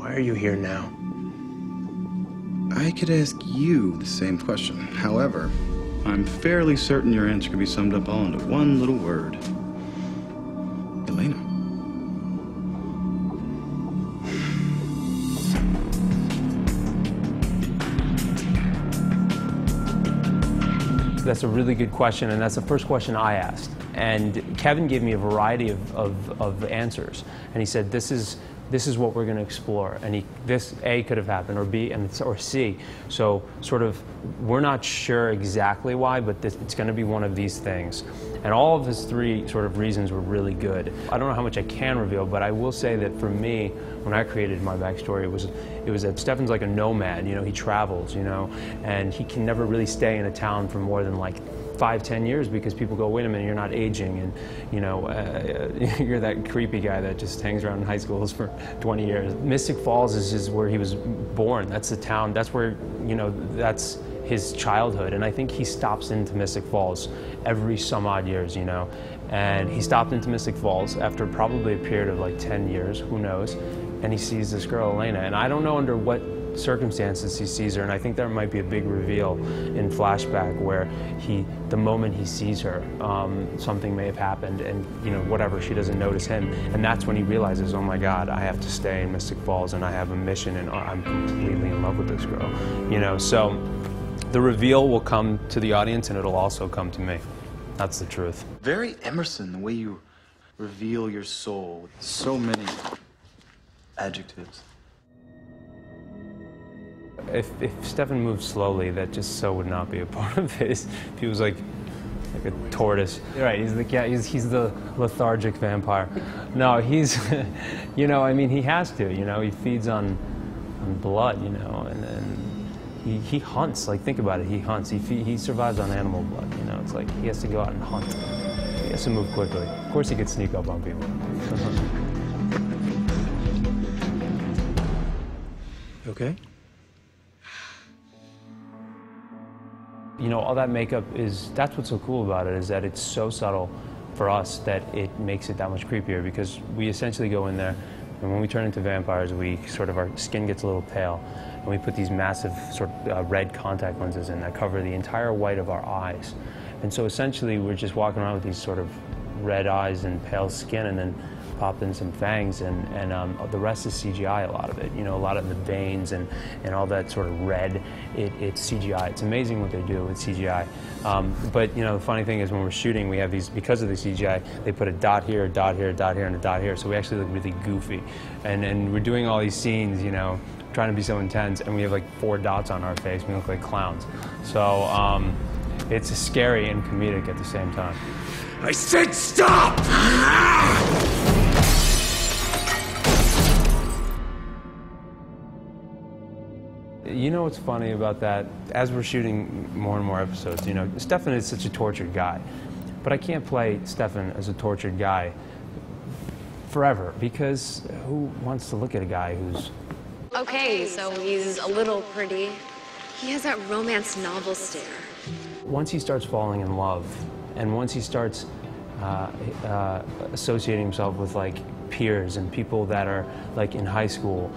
Why are you here now? I could ask you the same question. However, I'm fairly certain your answer could be summed up all into one little word. Elena. That's a really good question, and that's the first question I asked. And Kevin gave me a variety of answers, and he said, this is what we're going to explore. And this A could have happened, or B, or C. So sort of, we're not sure exactly why, but it's going to be one of these things. And all of his three sort of reasons were really good. I don't know how much I can reveal, but I will say that for me, when I created my backstory, it was that Stefan's like a nomad. You know, he travels, you know, and he can never really stay in a town for more than like 5-10 years, because people go, wait a minute, you're not aging, and you know, you're that creepy guy that just hangs around in high schools for 20 years. Mystic Falls is where he was born. That's the town. That's where, you know, that's his childhood. And I think he stops into Mystic Falls every some odd years, you know. And he stopped into Mystic Falls after probably a period of like 10 years, who knows. And he sees this girl, Elena. And I don't know under what circumstances he sees her, and I think there might be a big reveal in flashback where the moment he sees her, something may have happened, and you know, whatever, she doesn't notice him, and that's when he realizes, oh my God, I have to stay in Mystic Falls, and I have a mission, and I'm completely in love with this girl, you know. So the reveal will come to the audience, and it'll also come to me. That's the truth. Very Emerson, the way you reveal your soul with so many adjectives. If Stefan moved slowly, that just so would not be a part of his. If he was like a tortoise. Right, he's the lethargic vampire. No, he's, you know, I mean, he has to, you know, he feeds on blood, you know, and he hunts, like, think about it, he hunts, he survives on animal blood, you know, it's like he has to go out and hunt. He has to move quickly. Of course he could sneak up on people. Okay. You know, all that makeup that's what's so cool about it, is that it's so subtle for us that it makes it that much creepier, because we essentially go in there, and when we turn into vampires, our skin gets a little pale, and we put these massive red contact lenses in that cover the entire white of our eyes. And so essentially we're just walking around with these sort of red eyes and pale skin, and then pop in some fangs, and the rest is CGI, a lot of it. You know, a lot of the veins and all that sort of red, it's CGI. It's amazing what they do with CGI. But, you know, the funny thing is when we're shooting, we have these, because of the CGI, they put a dot here, a dot here, a dot here, and a dot here, so we actually look really goofy. And we're doing all these scenes, you know, trying to be so intense, and we have like 4 dots on our face. We look like clowns. So it's scary and comedic at the same time. I said stop! You know what's funny about that? As we're shooting more and more episodes, you know, Stefan is such a tortured guy. But I can't play Stefan as a tortured guy forever, because who wants to look at a guy who's... Okay, so he's a little pretty. He has that romance novel stare. Once he starts falling in love, and once he starts associating himself with like peers and people that are like in high school,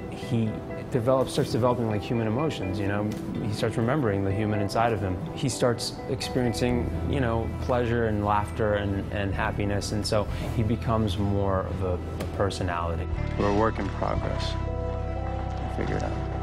he starts developing like human emotions, you know. He starts remembering the human inside of him. He starts experiencing, you know, pleasure and laughter and happiness, and so he becomes more of a personality. We're a work in progress. We'll figure it out.